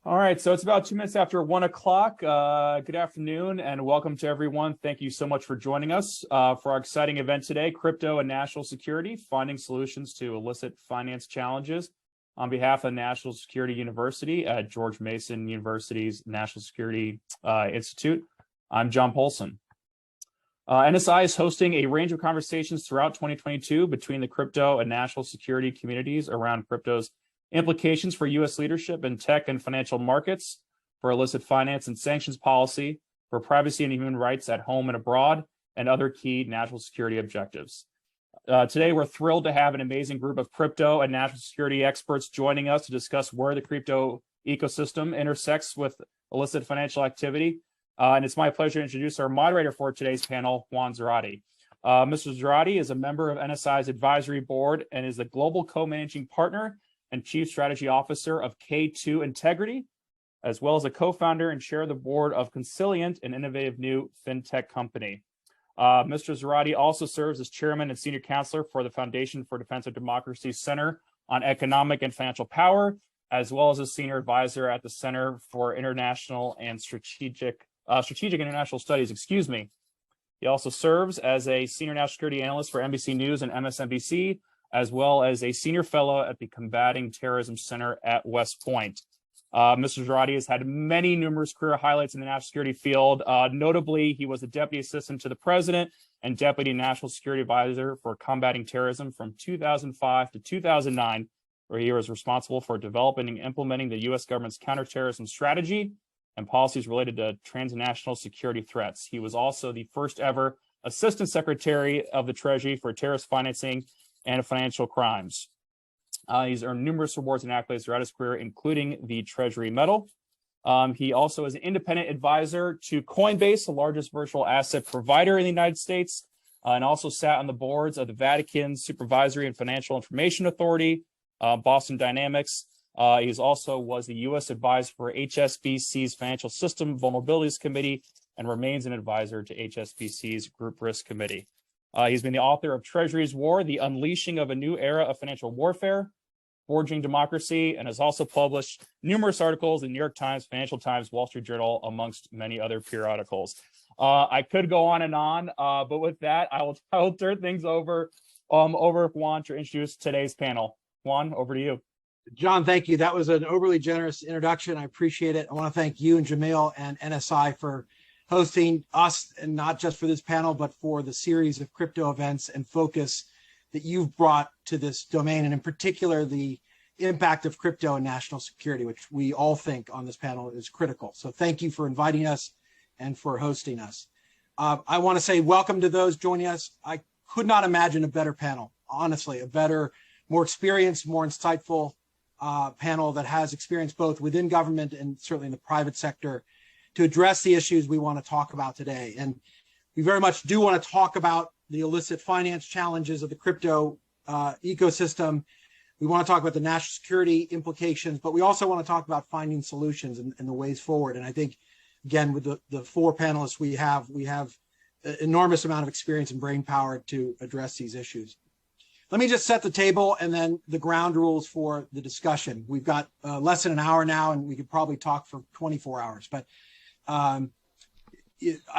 All right, so it's about 2 minutes after 1 o'clock. Good afternoon and welcome to everyone. Thank you so much for joining us for our exciting event today, Crypto and National Security, Finding Solutions to Illicit Finance Challenges. On behalf of National Security University at George Mason University's National Security Institute, I'm John Polson. NSI is hosting a range of conversations throughout 2022 between the crypto and national security communities around crypto's implications for U.S. leadership in tech and financial markets, for illicit finance and sanctions policy, for privacy and human rights at home and abroad, and other key national security objectives. Today, we're thrilled to have an amazing group of crypto and national security experts joining us to discuss where the crypto ecosystem intersects with illicit financial activity. And it's my pleasure to introduce our moderator for today's panel, Juan Zarate. Mr. Zarate is a member of NSI's advisory board and is the global co-managing partner and Chief Strategy Officer of K2 Integrity, as well as a co-founder and chair of the board of Consilient, an innovative new fintech company. Mr. Zarate also serves as chairman and senior counselor for the Foundation for Defense of Democracy Center on Economic and Financial Power, as well as a senior advisor at the Center for International and Strategic International Studies. He also serves as a senior national security analyst for NBC News and MSNBC, as well as a senior fellow at the Combating Terrorism Center at West Point. Mr. Zarate has had numerous career highlights in the national security field. Notably, he was the Deputy Assistant to the President and Deputy National Security Advisor for Combating Terrorism from 2005 to 2009, where he was responsible for developing and implementing the U.S. government's counterterrorism strategy and policies related to transnational security threats. He was also the first ever Assistant Secretary of the Treasury for terrorist financing and financial crimes. He's earned numerous awards and accolades throughout his career, including the Treasury Medal. He also is an independent advisor to Coinbase, the largest virtual asset provider in the United States, and also sat on the boards of the Vatican's Supervisory and Financial Information Authority, Boston Dynamics. He also was the U.S. advisor for HSBC's Financial System Vulnerabilities Committee and remains an advisor to HSBC's Group Risk Committee. He's been the author of Treasury's War, The Unleashing of a New Era of Financial Warfare, Forging Democracy, and has also published numerous articles in New York Times, Financial Times, Wall Street Journal, amongst many other periodicals. I could go on and on, but with that, I will turn things over to Juan to introduce today's panel. Juan, over to you. John, thank you. That was an overly generous introduction. I appreciate it. I want to thank you and Jamil and NSI for hosting us, and not just for this panel, but for the series of crypto events and focus that you've brought to this domain, and in particular, the impact of crypto and national security, which we all think on this panel is critical. So thank you for inviting us and for hosting us. I want to say welcome to those joining us. I could not imagine a better panel, honestly, a better, more experienced, more insightful panel that has experience both within government and certainly in the private sector to address the issues we want to talk about today. And we very much do want to talk about the illicit finance challenges of the crypto ecosystem. We want to talk about the national security implications, but we also want to talk about finding solutions and the ways forward. And I think, again, with the four panelists we have an enormous amount of experience and brain power to address these issues. Let me just set the table and then the ground rules for the discussion. We've got less than an hour now, and we could probably talk for 24 hours. But I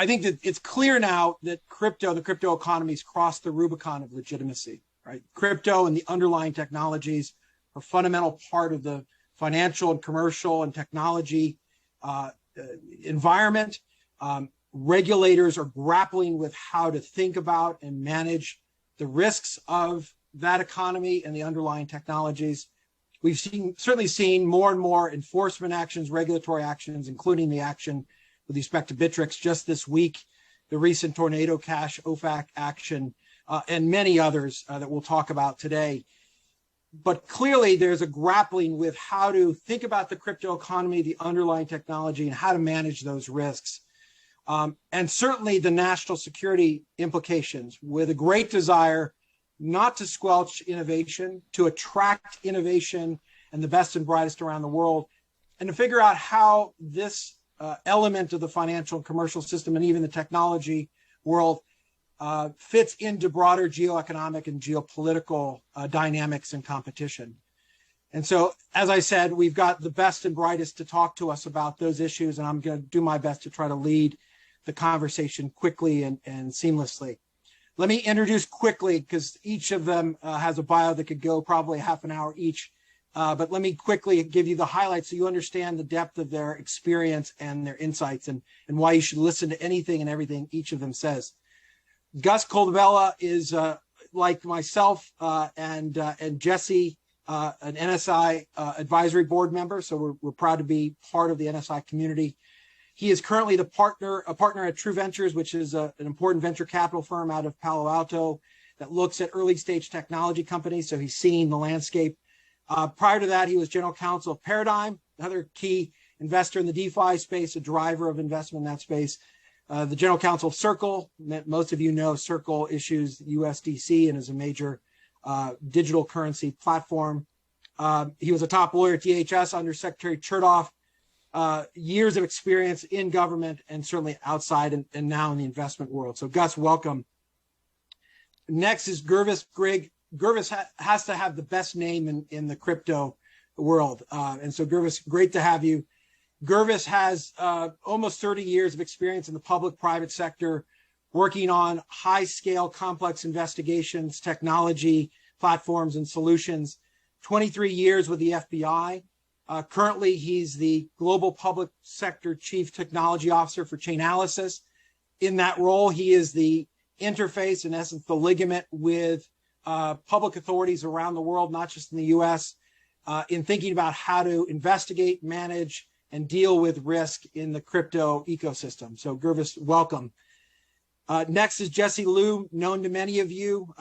think that it's clear now that the crypto economies crossed the Rubicon of legitimacy, right? Crypto and the underlying technologies are a fundamental part of the financial and commercial and technology environment. Regulators are grappling with how to think about and manage the risks of that economy and the underlying technologies. We've certainly seen more and more enforcement actions, regulatory actions, including the action with respect to Bittrex just this week, the recent Tornado Cash OFAC action, and many others that we'll talk about today. But clearly there's a grappling with how to think about the crypto economy, the underlying technology, and how to manage those risks. And certainly the national security implications, with a great desire not to squelch innovation, to attract innovation and the best and brightest around the world, and to figure out how this element of the financial and commercial system and even the technology world fits into broader geoeconomic and geopolitical dynamics and competition. And so, as I said, we've got the best and brightest to talk to us about those issues, and I'm going to do my best to try to lead the conversation quickly and seamlessly. Let me introduce quickly, because each of them has a bio that could go probably half an hour each. But let me quickly give you the highlights so you understand the depth of their experience and their insights and why you should listen to anything and everything each of them says. Gus Coldebella is like myself and Jesse, an NSI advisory board member. So we're proud to be part of the NSI community. He is currently a partner at True Ventures, which is an important venture capital firm out of Palo Alto that looks at early stage technology companies. So he's seen the landscape. Prior to that, he was general counsel of Paradigm, another key investor in the DeFi space, a driver of investment in that space. The general counsel of Circle. Most of you know Circle issues USDC and is a major digital currency platform. He was a top lawyer at DHS under Secretary Chertoff. Years of experience in government and certainly outside and now in the investment world. So Gus, welcome. Next is Gervis Grigg. Gervis has to have the best name in the crypto world. And so Gervis, great to have you. Gervis has almost 30 years of experience in the public-private sector, working on high-scale complex investigations, technology, platforms, and solutions. 23 years with the FBI. Currently, he's the Global Public Sector Chief Technology Officer for Chainalysis. In that role, he is the interface, in essence, the ligament with public authorities around the world, not just in the U.S., in thinking about how to investigate, manage, and deal with risk in the crypto ecosystem. So, Gervis, welcome. Next is Jesse Liu, known to many of you,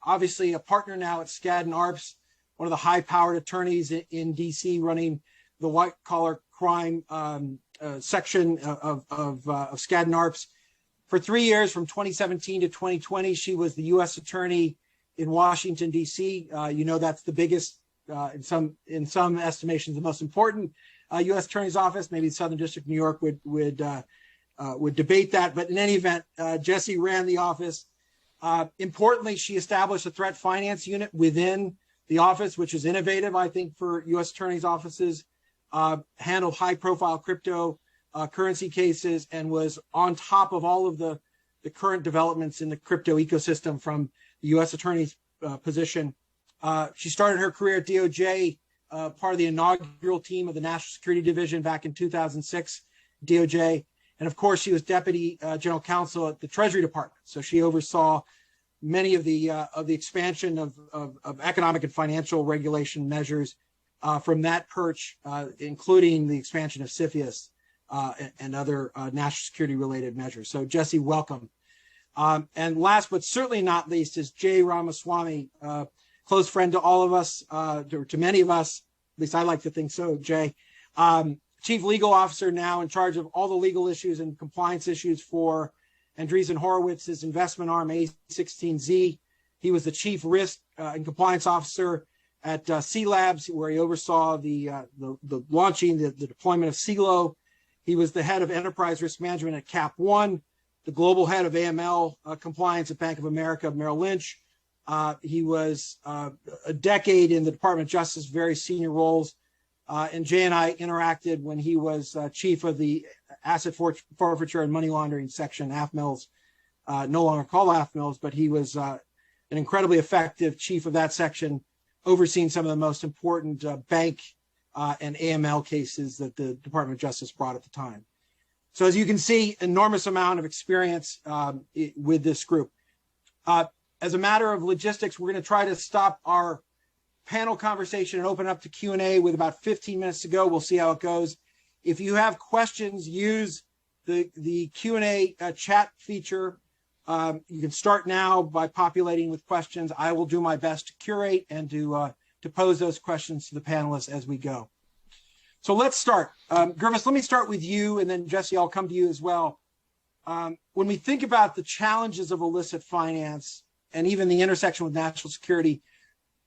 obviously a partner now at Skadden Arps, one of the high-powered attorneys in D.C. running the white-collar crime section of Skadden Arps. For 3 years, from 2017 to 2020, she was the U.S. attorney in Washington, D.C. You know that's the biggest, in some estimations, the most important U.S. attorney's office. Maybe the Southern District of New York would debate that. But in any event, Jesse ran the office. Importantly, she established a threat finance unit within the office, which is innovative, I think, for U.S. attorneys' offices, handled high-profile crypto currency cases, and was on top of all of the current developments in the crypto ecosystem from the U.S. attorney's position. She started her career at DOJ, part of the inaugural team of the National Security Division back in 2006, DOJ. And of course, she was Deputy General Counsel at the Treasury Department. So she oversaw many of the expansion of economic and financial regulation measures from that perch, including the expansion of CFIUS and other national security related measures. So Jesse, welcome. And last but certainly not least is Jay Ramaswamy, close friend to all of us, to many of us, at least I like to think so, Jay. Chief Legal Officer now in charge of all the legal issues and compliance issues for Andreessen Horowitz's investment arm, A16Z. He was the Chief Risk and Compliance Officer at C Labs, where he oversaw the launching, the deployment of CELO. He was the head of Enterprise Risk Management at Cap One, the global head of AML compliance at Bank of America Merrill Lynch. He was a decade in the Department of Justice, very senior roles. And Jay and I interacted when he was chief of the asset forfeiture and money laundering section, AFMELS, no longer called AFMELS, but he was an incredibly effective chief of that section, overseeing some of the most important bank and AML cases that the Department of Justice brought at the time. So as you can see, enormous amount of experience with this group. As a matter of logistics, we're going to try to stop our panel conversation and open up to Q&A with about 15 minutes to go. We'll see how it goes. If you have questions, use the Q&A chat feature. You can start now by populating with questions. I will do my best to curate and to pose those questions to the panelists as we go. So let's start. Gervis, let me start with you, and then Jesse, I'll come to you as well. When we think about the challenges of illicit finance and even the intersection with national security,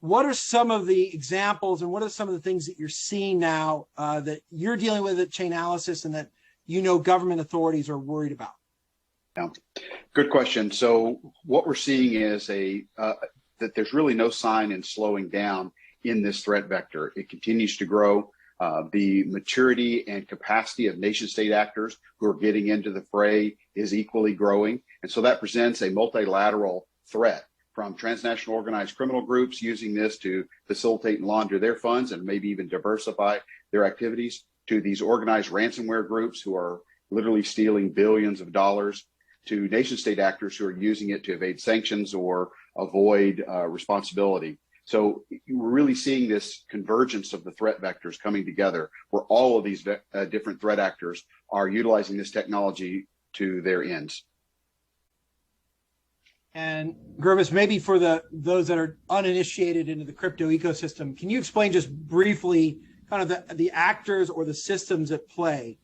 what are some of the examples and what are some of the things that you're seeing now that you're dealing with at Chainalysis and that you know government authorities are worried about? Yeah, good question. So what we're seeing is that there's really no sign in slowing down, in this threat vector. It continues to grow. The maturity and capacity of nation state actors who are getting into the fray is equally growing. And so that presents a multilateral threat from transnational organized criminal groups using this to facilitate and launder their funds and maybe even diversify their activities, to these organized ransomware groups who are literally stealing billions of dollars, to nation state actors who are using it to evade sanctions or avoid responsibility. So we're really seeing this convergence of the threat vectors coming together, where all of these different threat actors are utilizing this technology to their ends. And Gervis, maybe for those that are uninitiated into the crypto ecosystem, can you explain just briefly kind of the actors or the systems at play?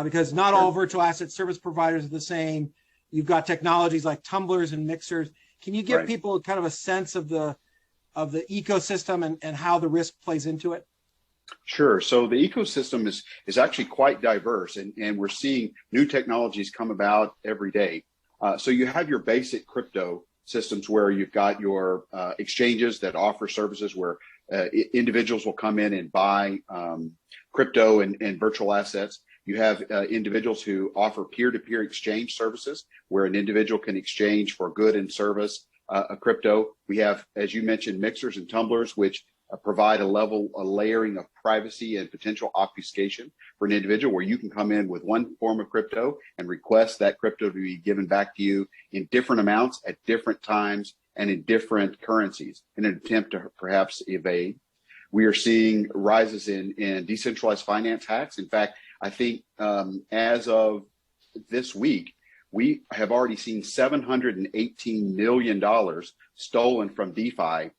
Because not all virtual asset service providers are the same. You've got technologies like tumblers and mixers. Can you give people kind of a sense of the ecosystem and how the risk plays into it? Sure. So the ecosystem is actually quite diverse, and we're seeing new technologies come about every day. So you have your basic crypto systems where you've got your exchanges that offer services where individuals will come in and buy crypto and virtual assets. You have individuals who offer peer-to-peer exchange services where an individual can exchange for good and service a crypto. We have, as you mentioned, mixers and tumblers, which provide a layering of privacy and potential obfuscation for an individual, where you can come in with one form of crypto and request that crypto to be given back to you in different amounts at different times and in different currencies in an attempt to perhaps evade. We are seeing rises in decentralized finance hacks. In fact, I think as of this week, we have already seen $718 million stolen from DeFi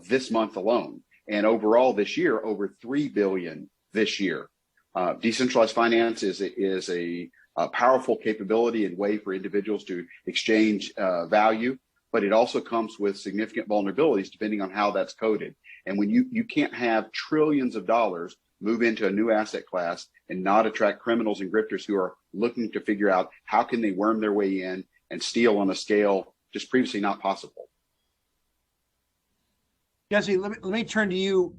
this month alone. And overall this year, over $3 billion this year. Decentralized finance is a powerful capability and way for individuals to exchange value, but it also comes with significant vulnerabilities depending on how that's coded. And when you can't have trillions of dollars move into a new asset class and not attract criminals and grifters who are looking to figure out how can they worm their way in and steal on a scale just previously not possible. Jesse, let me turn to you.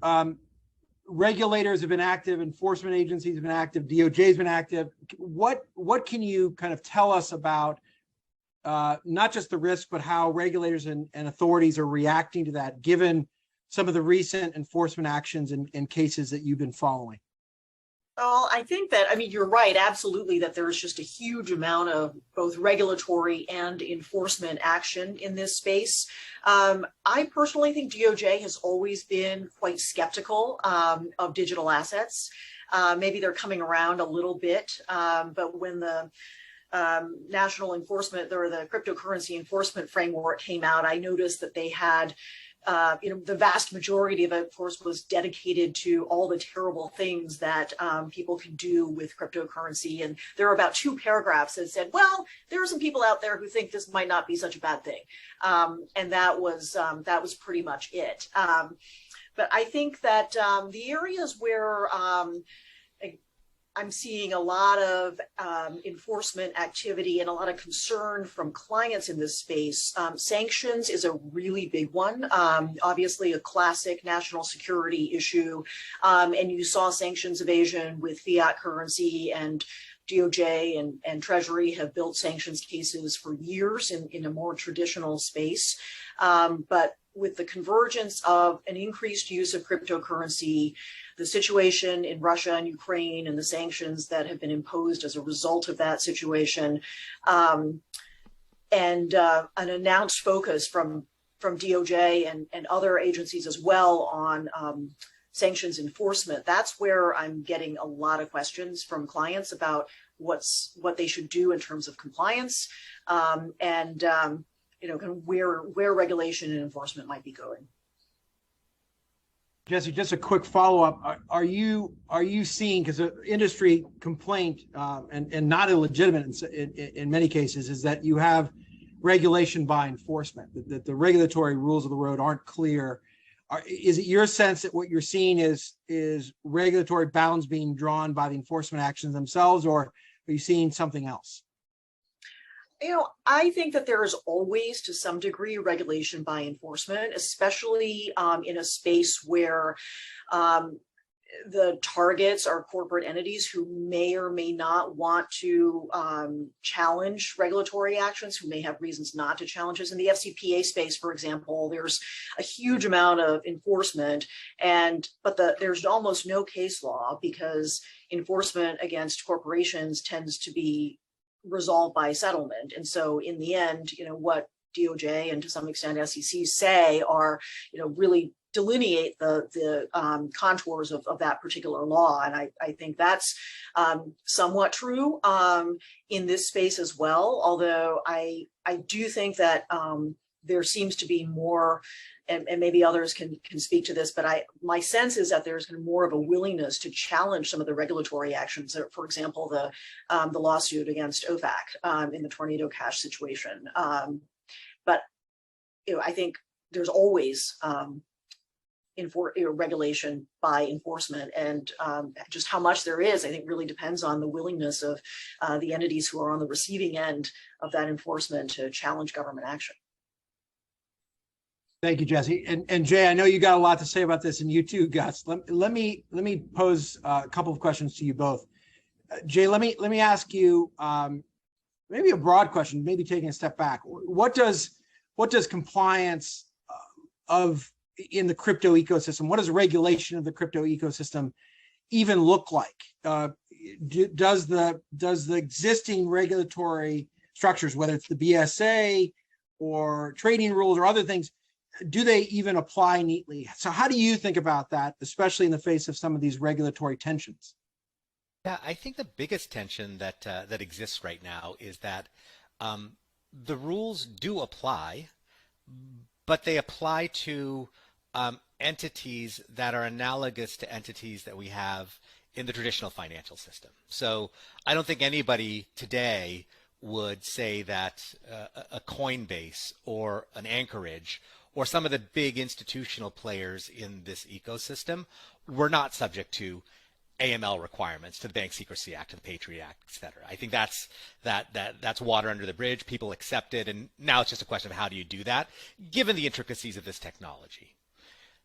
Regulators have been active, enforcement agencies have been active, DOJ has been active. What can you kind of tell us about not just the risk, but how regulators and authorities are reacting to that, given some of the recent enforcement actions and cases that you've been following? Well, I think that, I mean, you're right, absolutely, that there's just a huge amount of both regulatory and enforcement action in this space. I personally think DOJ has always been quite skeptical of digital assets. Maybe they're coming around a little bit, but when the national enforcement or the cryptocurrency enforcement framework came out, I noticed that they had the vast majority of it, of course, was dedicated to all the terrible things that people can do with cryptocurrency. And there are about 2 paragraphs that said, well, there are some people out there who think this might not be such a bad thing. And that was pretty much it. But I think that the areas where I'm seeing a lot of enforcement activity and a lot of concern from clients in this space. Sanctions is a really big one, obviously a classic national security issue. And you saw sanctions evasion with fiat currency, and DOJ and Treasury have built sanctions cases for years in a more traditional space. But with the convergence of an increased use of cryptocurrency, the situation in Russia and Ukraine and the sanctions that have been imposed as a result of that situation, and an announced focus from DOJ and other agencies as well on sanctions enforcement, that's where I'm getting a lot of questions from clients about what they should do in terms of compliance, and kind of where regulation and enforcement might be going. Jesse, just a quick follow-up. Are you seeing, because the industry complaint, and not illegitimate in many cases, is that you have regulation by enforcement, that the regulatory rules of the road aren't clear. Is it your sense that what you're seeing is regulatory bounds being drawn by the enforcement actions themselves, or are you seeing something else? I think that there is always, to some degree, regulation by enforcement, especially in a space where the targets are corporate entities who may or may not want to challenge regulatory actions, who may have reasons not to challenge this. In the FCPA space, for example, there's a huge amount of enforcement, but there's almost no case law because enforcement against corporations tends to be resolved by settlement. And so in the end, what DOJ and to some extent SEC say are, really delineate the contours of that particular law. And I think that's somewhat true in this space as well. Although I do think that there seems to be more, and maybe others can speak to this, but my sense is that there's more of a willingness to challenge some of the regulatory actions. For example, the lawsuit against OFAC in the Tornado Cash situation. But I think there's always regulation by enforcement, and just how much there is, I think, really depends on the willingness of the entities who are on the receiving end of that enforcement to challenge government action. Thank you, Jesse. And Jay, I know you got a lot to say about this, and you too, Gus. Let me pose a couple of questions to you both. Jay, let me ask you maybe a broad question, maybe taking a step back. What does compliance in the crypto ecosystem, what does regulation of the crypto ecosystem even look like? Does the existing regulatory structures, whether it's the BSA or trading rules or other things, do they even apply neatly? So how do you think about that, especially in the face of some of these regulatory tensions? Yeah, I think the biggest tension that exists right now is that the rules do apply, but they apply to entities that are analogous to entities that we have in the traditional financial system. So I don't think anybody today would say that a Coinbase or an Anchorage or some of the big institutional players in this ecosystem were not subject to AML requirements, to the Bank Secrecy Act, to the Patriot Act, et cetera. I think that's water under the bridge. People accept it, and now it's just a question of how do you do that, given the intricacies of this technology.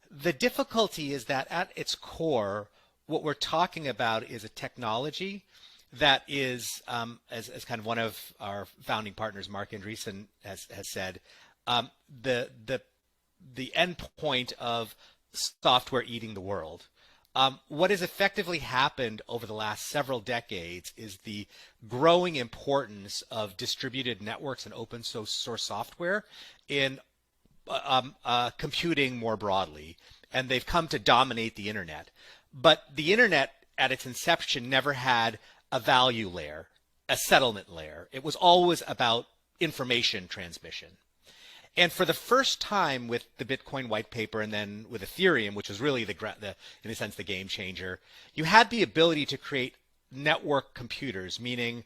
The difficulty is that at its core, what we're talking about is a technology that is, as kind of one of our founding partners, Mark Andreessen, has said, the end point of software eating the world. What has effectively happened over the last several decades is the growing importance of distributed networks and open source software in computing more broadly, and they've come to dominate the internet. But the internet at its inception never had a value layer, a settlement layer. It was always about information transmission. And for the first time with the Bitcoin white paper and then with Ethereum, which was really in a sense the game changer, you had the ability to create network computers, meaning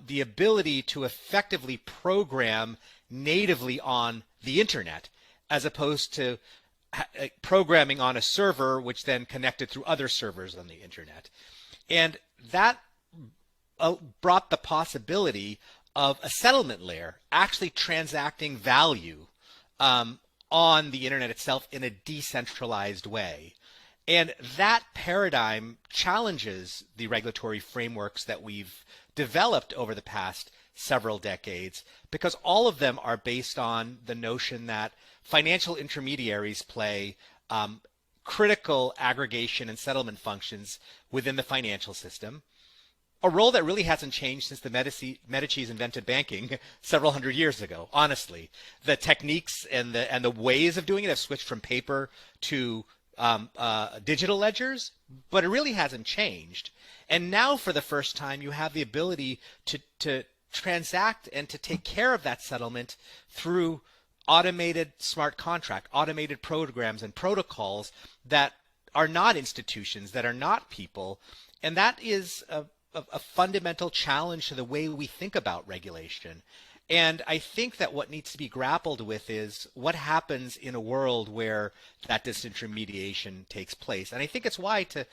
the ability to effectively program natively on the internet, as opposed to programming on a server, which then connected through other servers on the internet. And that brought the possibility of a settlement layer actually transacting value on the internet itself in a decentralized way. And that paradigm challenges the regulatory frameworks that we've developed over the past several decades, because all of them are based on the notion that financial intermediaries play critical aggregation and settlement functions within the financial system, a role that really hasn't changed since the Medicis invented banking several hundred years ago. Honestly, the techniques and the ways of doing it have switched from paper to digital ledgers, but it really hasn't changed. And now, for the first time, you have the ability to transact and to take care of that settlement through automated smart contract, automated programs and protocols that are not institutions, that are not people, and that is a fundamental challenge to the way we think about regulation. And I think that what needs to be grappled with is what happens in a world where that disintermediation takes place. And I think it's why, to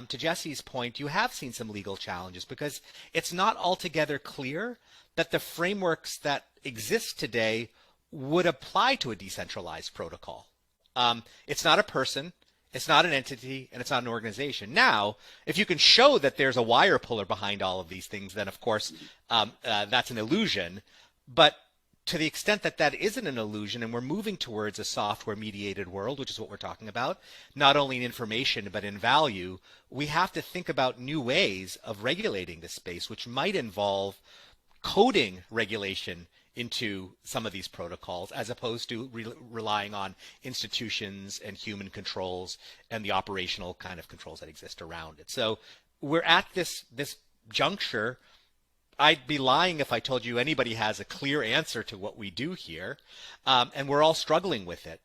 Jesse's point, you have seen some legal challenges, because it's not altogether clear that the frameworks that exist today would apply to a decentralized protocol. It's not a person, it's not an entity, and it's not an organization. Now, if you can show that there's a wire puller behind all of these things, then of course that's an illusion. But to the extent that that isn't an illusion, and we're moving towards a software mediated world, which is what we're talking about, not only in information but in value, we have to think about new ways of regulating this space, which might involve coding regulation into some of these protocols, as opposed to relying on institutions and human controls and the operational kind of controls that exist around it. So we're at this juncture. I'd be lying if I told you anybody has a clear answer to what we do here, and we're all struggling with it.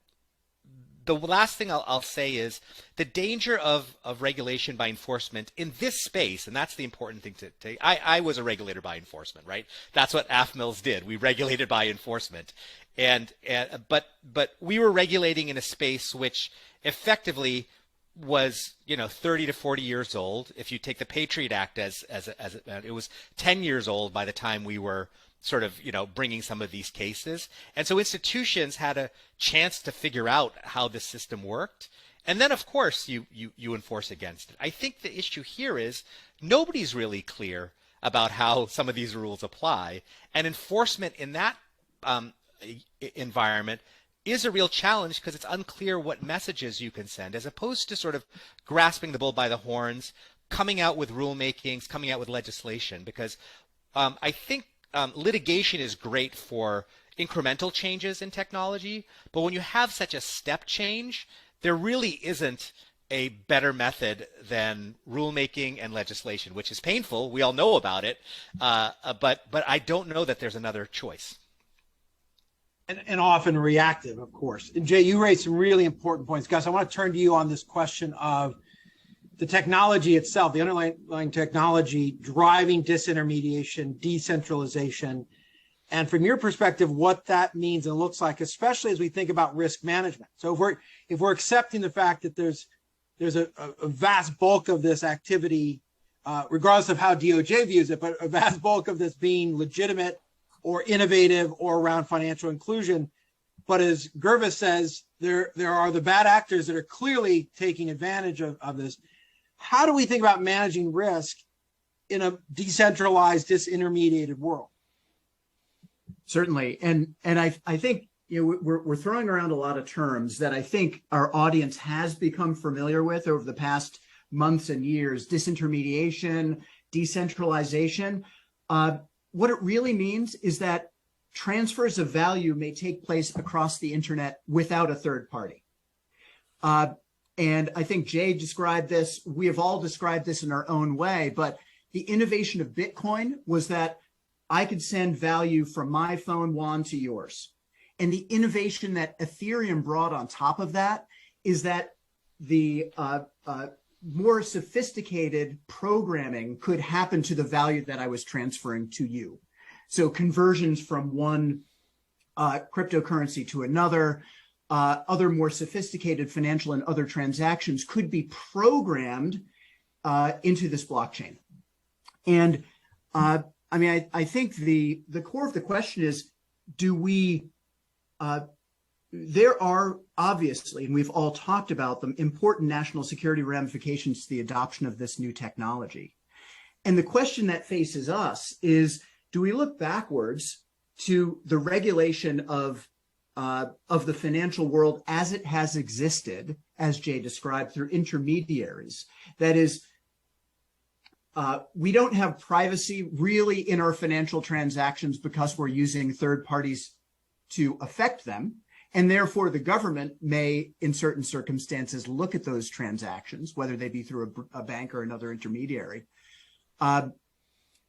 The last thing I'll say is the danger of regulation by enforcement in this space, and that's the important thing to take. I was a regulator by enforcement, right? That's what AFMILS did. We regulated by enforcement, but we were regulating in a space which effectively was 30 to 40 years old. If you take the Patriot Act as it was 10 years old by the time we were sort of bringing some of these cases, and so institutions had a chance to figure out how the system worked, and then of course you enforce against it. I think the issue here is nobody's really clear about how some of these rules apply, and enforcement in that environment is a real challenge, because it's unclear what messages you can send, as opposed to sort of grasping the bull by the horns, coming out with rulemakings, coming out with legislation. Because I think litigation is great for incremental changes in technology, but when you have such a step change, there really isn't a better method than rulemaking and legislation, which is painful. We all know about it, but I don't know that there's another choice. And often reactive, of course. And Jay, you raised some really important points. Gus, I want to turn to you on this question of the technology itself, the underlying technology driving disintermediation, decentralization, and from your perspective, what that means and looks like, especially as we think about risk management. So if we're accepting the fact that there's a vast bulk of this activity, regardless of how DOJ views it, but a vast bulk of this being legitimate or innovative or around financial inclusion. But as Gervis says, there are the bad actors that are clearly taking advantage of this. How do we think about managing risk in a decentralized, disintermediated world? Certainly. And I think we're throwing around a lot of terms that I think our audience has become familiar with over the past months and years. Disintermediation, decentralization. What it really means is that transfers of value may take place across the internet without a third party. And I think Jay described this. We have all described this in our own way, but the innovation of Bitcoin was that I could send value from my phone, Juan, to yours. And the innovation that Ethereum brought on top of that is that the more sophisticated programming could happen to the value that I was transferring to you. So conversions from one cryptocurrency to another, other more sophisticated financial and other transactions could be programmed into this blockchain. And I think the core of the question is, do we, there are obviously, and we've all talked about them, important national security ramifications to the adoption of this new technology. And the question that faces us is, do we look backwards to the regulation of the financial world as it has existed, as Jay described, through intermediaries? That is, we don't have privacy really in our financial transactions because we're using third parties to affect them. And therefore, the government may, in certain circumstances, look at those transactions, whether they be through a bank or another intermediary. And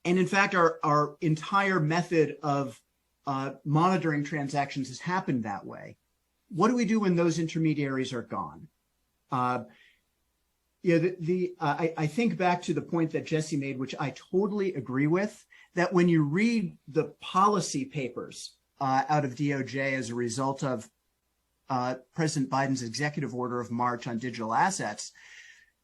in fact, our entire method of monitoring transactions has happened that way. What do we do when those intermediaries are gone? I think back to the point that Jesse made, which I totally agree with, that when you read the policy papers out of DOJ as a result of President Biden's executive order of March on digital assets,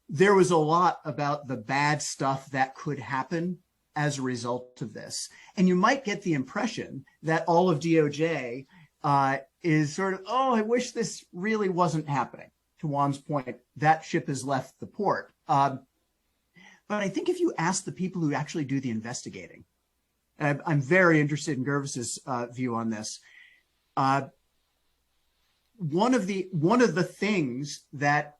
there was a lot about the bad stuff that could happen as a result of this. And you might get the impression that all of DOJ is sort of, oh, I wish this really wasn't happening. To Juan's point, that ship has left the port. But I think if you ask the people who actually do the investigating, and I'm very interested in Gervis's view on this, one of the things that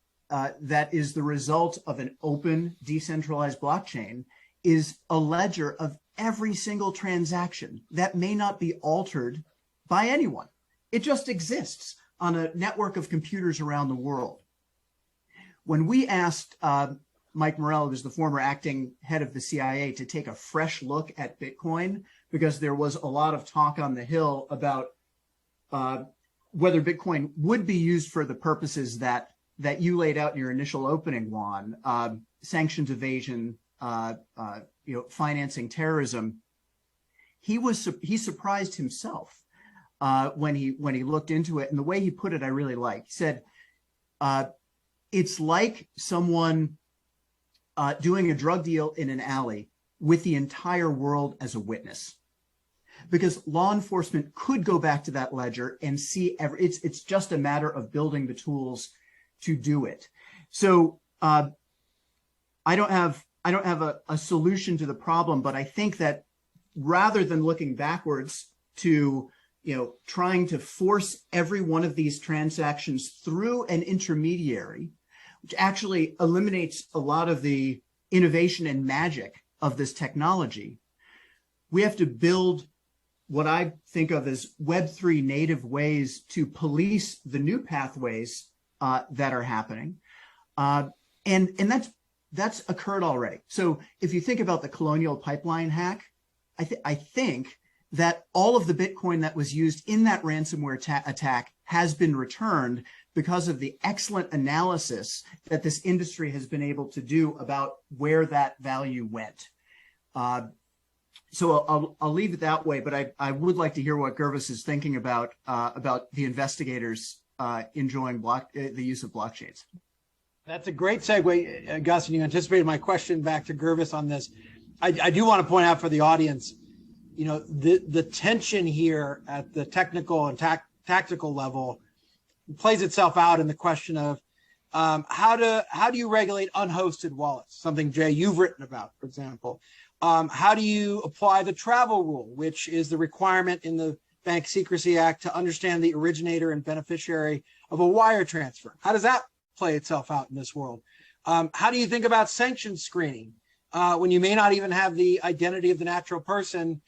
is the result of an open, decentralized blockchain is a ledger of every single transaction that may not be altered by anyone. It just exists on a network of computers around the world. When we asked Mike Morell, who's the former acting head of the CIA, to take a fresh look at Bitcoin, because there was a lot of talk on the Hill about whether Bitcoin would be used for the purposes that you laid out in your initial opening, Juan, sanctions evasion, financing terrorism. He surprised himself when he looked into it, and the way he put it, I really like. He said, it's like someone doing a drug deal in an alley with the entire world as a witness, because law enforcement could go back to that ledger and see it's just a matter of building the tools to do it. So I don't have a solution to the problem, but I think that rather than looking backwards to trying to force every one of these transactions through an intermediary, which actually eliminates a lot of the innovation and magic of this technology, we have to build what I think of as Web3 native ways to police the new pathways that are happening. And that's occurred already. So if you think about the Colonial Pipeline hack, I think that all of the Bitcoin that was used in that ransomware attack has been returned because of the excellent analysis that this industry has been able to do about where that value went. So I'll leave it that way, but I would like to hear what Gervis is thinking about the investigators enjoying the use of blockchains. That's a great segue, Gus, and you anticipated my question back to Gervis on this. I do want to point out for the audience, the tension here at the technical and tactical level plays itself out in the question of how do you regulate unhosted wallets, something, Jay, you've written about, for example. How do you apply the travel rule, which is the requirement in the Bank Secrecy Act to understand the originator and beneficiary of a wire transfer? How does that play itself out in this world? How do you think about sanction screening when you may not even have the identity of the natural person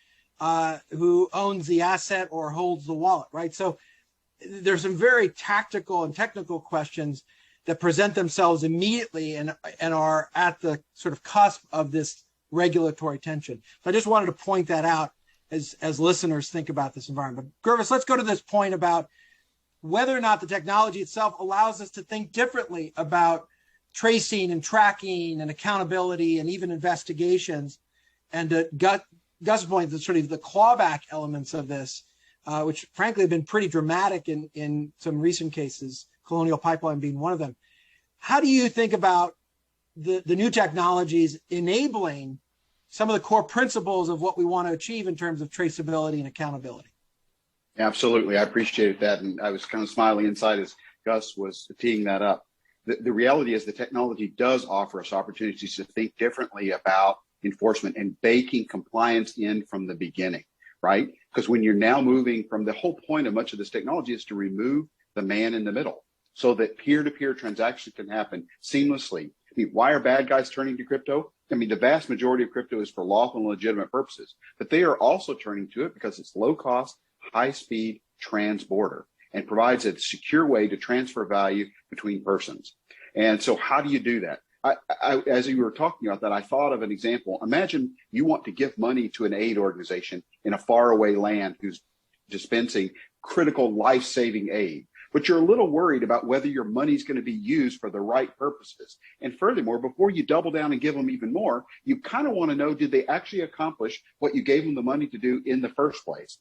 who owns the asset or holds the wallet, right? So there's some very tactical and technical questions that present themselves immediately and are at the sort of cusp of this regulatory tension. So I just wanted to point that out as listeners think about this environment. But Gervis, let's go to this point about whether or not the technology itself allows us to think differently about tracing and tracking and accountability and even investigations. And Gus' point, the sort of the clawback elements of this, which frankly have been pretty dramatic in some recent cases, Colonial Pipeline being one of them. How do you think about the new technologies enabling some of the core principles of what we want to achieve in terms of traceability and accountability? Absolutely. I appreciated that. And I was kind of smiling inside as Gus was teeing that up. The reality is the technology does offer us opportunities to think differently about enforcement and baking compliance in from the beginning, right? Because when you're now moving from the whole point of much of this technology is to remove the man in the middle so that peer-to-peer transactions can happen seamlessly. I mean, why are bad guys turning to crypto? I mean, the vast majority of crypto is for lawful and legitimate purposes, but they are also turning to it because it's low cost, high speed, trans-border, and provides a secure way to transfer value between persons. And so how do you do that? As you were talking about that, I thought of an example. Imagine you want to give money to an aid organization in a faraway land who's dispensing critical life-saving aid. but you're a little worried about whether your money's going to be used for the right purposes. And furthermore, before you double down and give them even more, you kind of want to know, did they actually accomplish what you gave them the money to do in the first place?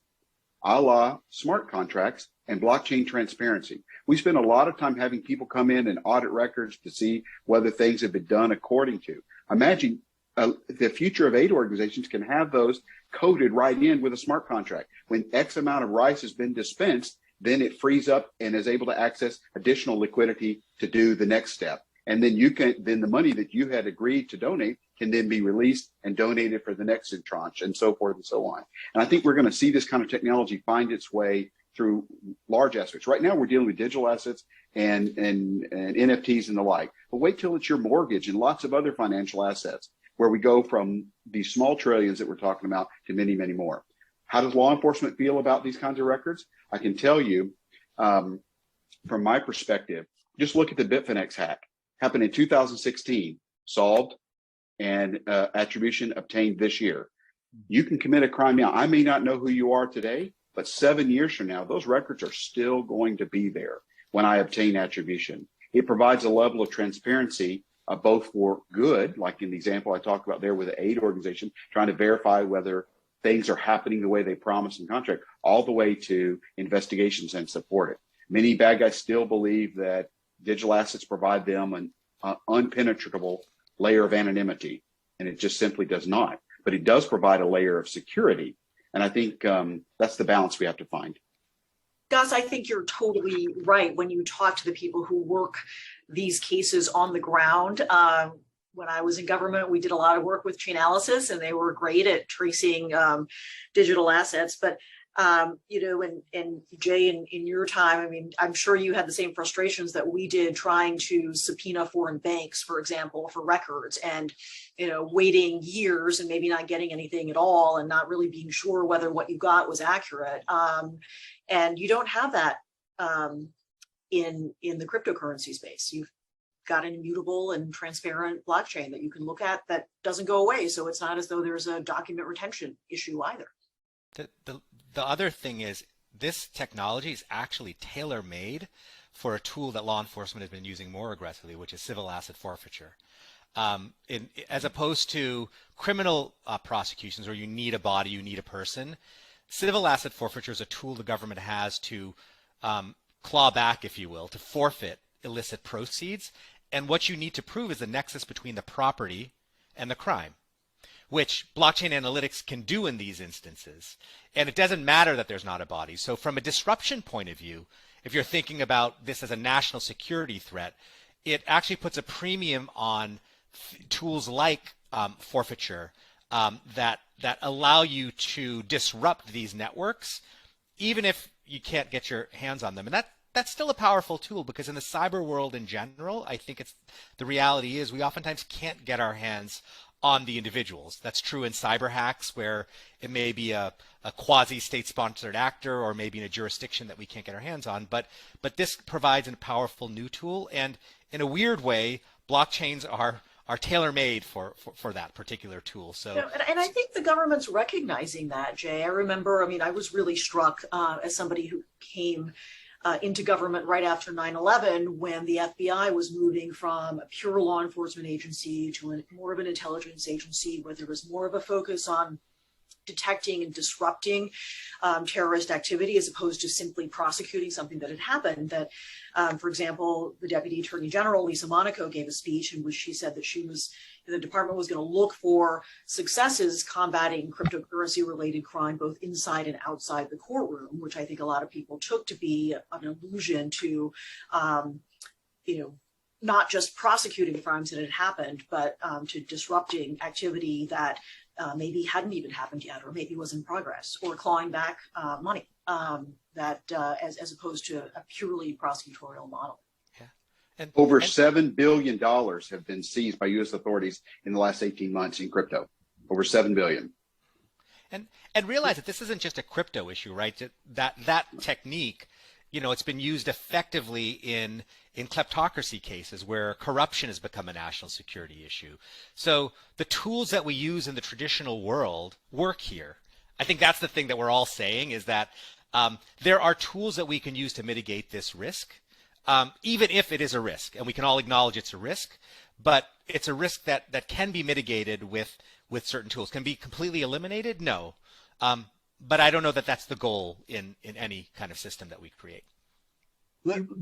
A la smart contracts and blockchain transparency. We spend a lot of time having people come in and audit records to see whether things have been done according to. Imagine the future of aid organizations can have those coded right in with a smart contract. When X amount of rice has been dispensed, then it frees up and is able to access additional liquidity to do the next step. And then then the money that you had agreed to donate can then be released and donated for the next tranche, and so forth and so on. And I think we're going to see this kind of technology find its way through large aspects. Right now, we're dealing with digital assets and NFTs and the like. But wait till it's your mortgage and lots of other financial assets, where we go from these small trillions that we're talking about to many, many more. How does law enforcement feel about these kinds of records? I can tell you, from my perspective, just look at the Bitfinex hack. Happened in 2016, solved, and attribution obtained this year. You can commit a crime now. I may not know who you are today, but 7 years from now, those records are still going to be there when I obtain attribution. It provides a level of transparency, both for good, like in the example I talked about there with the aid organization, trying to verify whether things are happening the way they promised in contract, all the way to investigations and support it. Many bad guys still believe that digital assets provide them an unpenetrable layer of anonymity, and it just simply does not. But it does provide a layer of security, and I think that's the balance we have to find. Gus, I think you're totally right when you talk to the people who work these cases on the ground. When I was in government, we did a lot of work with Chainalysis, and they were great at tracing digital assets. But and Jay, in your time, I mean, I'm sure you had the same frustrations that we did trying to subpoena foreign banks, for example, for records, and, waiting years and maybe not getting anything at all and not really being sure whether what you got was accurate. And you don't have that in the cryptocurrency space. You've got an immutable and transparent blockchain that you can look at that doesn't go away. So it's not as though there's a document retention issue either. The other thing is, this technology is actually tailor-made for a tool that law enforcement has been using more aggressively, which is civil asset forfeiture. As opposed to criminal prosecutions where you need a body, you need a person, civil asset forfeiture is a tool the government has to claw back, if you will, to forfeit illicit proceeds. And what you need to prove is the nexus between the property and the crime, which blockchain analytics can do in these instances. And it doesn't matter that there's not a body. So from a disruption point of view, if you're thinking about this as a national security threat, it actually puts a premium on tools like forfeiture that allow you to disrupt these networks, even if you can't get your hands on them. And that's still a powerful tool, because in the cyber world in general, I think the reality is we oftentimes can't get our hands on the individuals. That's true in cyber hacks, where it may be a quasi-state sponsored actor, or maybe in a jurisdiction that we can't get our hands on. But this provides a powerful new tool, and in a weird way, blockchains are tailor-made for that particular tool. So, and I think the government's recognizing that, Jay. I remember, I was really struck as somebody who came into government right after 9/11, when the FBI was moving from a pure law enforcement agency to more of an intelligence agency, where there was more of a focus on detecting and disrupting terrorist activity, as opposed to simply prosecuting something that had happened. That, for example, the Deputy Attorney General, Lisa Monaco, gave a speech in which she said that the department was going to look for successes combating cryptocurrency-related crime, both inside and outside the courtroom, which I think a lot of people took to be an allusion to, not just prosecuting crimes that had happened, but to disrupting activity that maybe hadn't even happened yet, or maybe was in progress, or clawing back money, as opposed to a purely prosecutorial model. And over $7 billion have been seized by U.S. authorities in the last 18 months in crypto. Over $7 billion. And realize that this isn't just a crypto issue, right? That technique, it's been used effectively in kleptocracy cases where corruption has become a national security issue. So the tools that we use in the traditional world work here. I think that's the thing that we're all saying, is that There are tools that we can use to mitigate this risk, even if it is a risk, and we can all acknowledge it's a risk, but it's a risk that can be mitigated with certain tools. Can be completely eliminated? No. But I don't know that that's the goal in any kind of system that we create.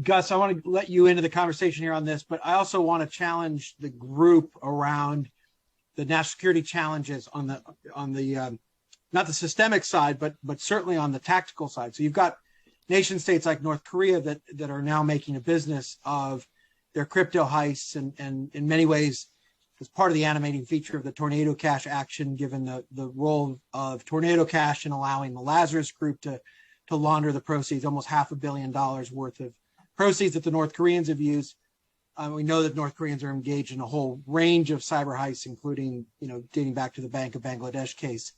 Gus, I want to let you into the conversation here on this, but I also want to challenge the group around the national security challenges on the not the systemic side, but certainly on the tactical side. So you've got nation states like North Korea that are now making a business of their crypto heists, and in many ways, as part of the animating feature of the Tornado Cash action, given the role of Tornado Cash in allowing the Lazarus Group to launder the proceeds, almost $500 million worth of proceeds that the North Koreans have used. We know that North Koreans are engaged in a whole range of cyber heists, including, dating back to the Bank of Bangladesh case.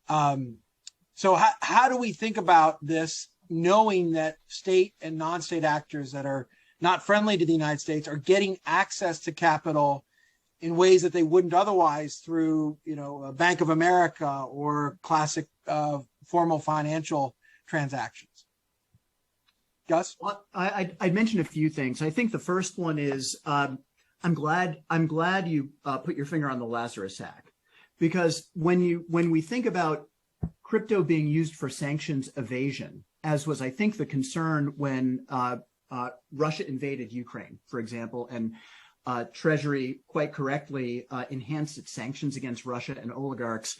So how do we think about this, knowing that state and non-state actors that are not friendly to the United States are getting access to capital in ways that they wouldn't otherwise through, a Bank of America or classic formal financial transactions? Gus? Well, I'd mention a few things. I think the first one is I'm glad you put your finger on the Lazarus hack, because when we think about crypto being used for sanctions evasion, as was I think the concern when Russia invaded Ukraine, for example, and Treasury quite correctly enhanced its sanctions against Russia and oligarchs.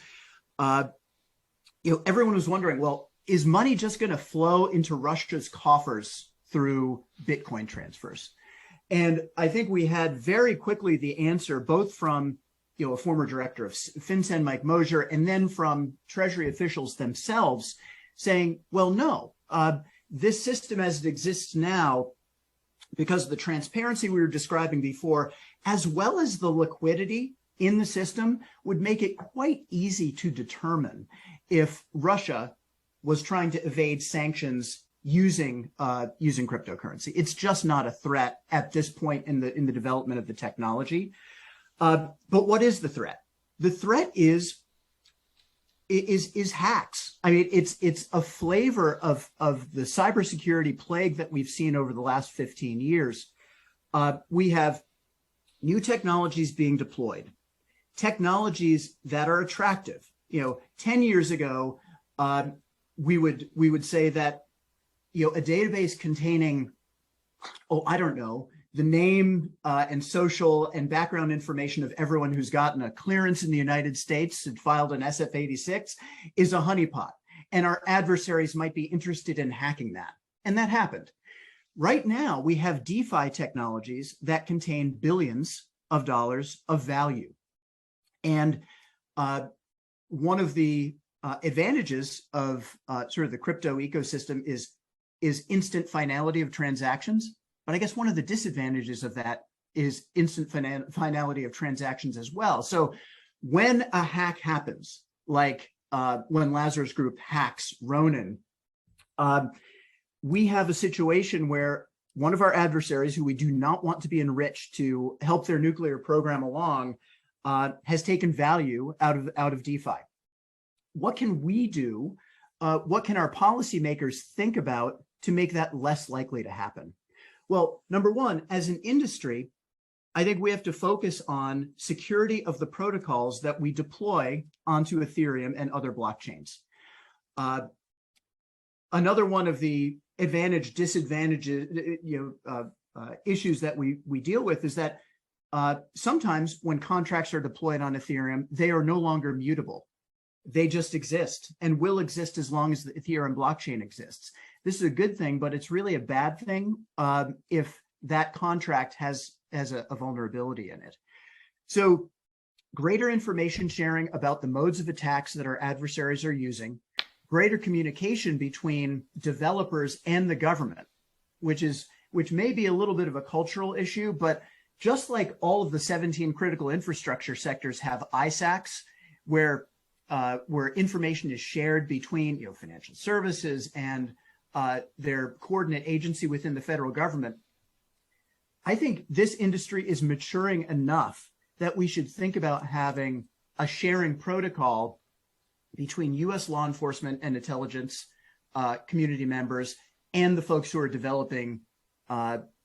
Everyone was wondering, well, is money just going to flow into Russia's coffers through Bitcoin transfers? And I think we had very quickly the answer, both from a former director of FinCEN, Mike Mosier, and then from Treasury officials themselves saying, well, no, this system as it exists now, because of the transparency we were describing before, as well as the liquidity in the system, would make it quite easy to determine if Russia was trying to evade sanctions using cryptocurrency. It's just not a threat at this point in the development of the technology. But what is the threat? The threat is hacks. I mean, it's a flavor of the cybersecurity plague that we've seen over the last 15 years. We have new technologies being deployed, technologies that are attractive. 10 years ago, we would say that a database containing, the name and social and background information of everyone who's gotten a clearance in the United States and filed an SF-86 is a honeypot, and our adversaries might be interested in hacking that. And that happened. Right now, we have DeFi technologies that contain billions of dollars of value. And one of the advantages of sort of the crypto ecosystem is instant finality of transactions. But I guess one of the disadvantages of that is instant finality of transactions as well. So when a hack happens, like when Lazarus Group hacks Ronin, we have a situation where one of our adversaries, who we do not want to be enriched to help their nuclear program along, has taken value out of DeFi. What can we do? What can our policymakers think about to make that less likely to happen? Well, number one, as an industry, I think we have to focus on security of the protocols that we deploy onto Ethereum and other blockchains. Another one of the disadvantages, issues that we deal with is that sometimes when contracts are deployed on Ethereum, they are no longer mutable. They just exist and will exist as long as the Ethereum blockchain exists. This is a good thing, but it's really a bad thing if that contract has a vulnerability in it. So greater information sharing about the modes of attacks that our adversaries are using, greater communication between developers and the government, which may be a little bit of a cultural issue, but just like all of the 17 critical infrastructure sectors have ISACs, where information is shared between financial services and their coordinate agency within the federal government. I think this industry is maturing enough that we should think about having a sharing protocol between U.S. law enforcement and intelligence community members and the folks who are developing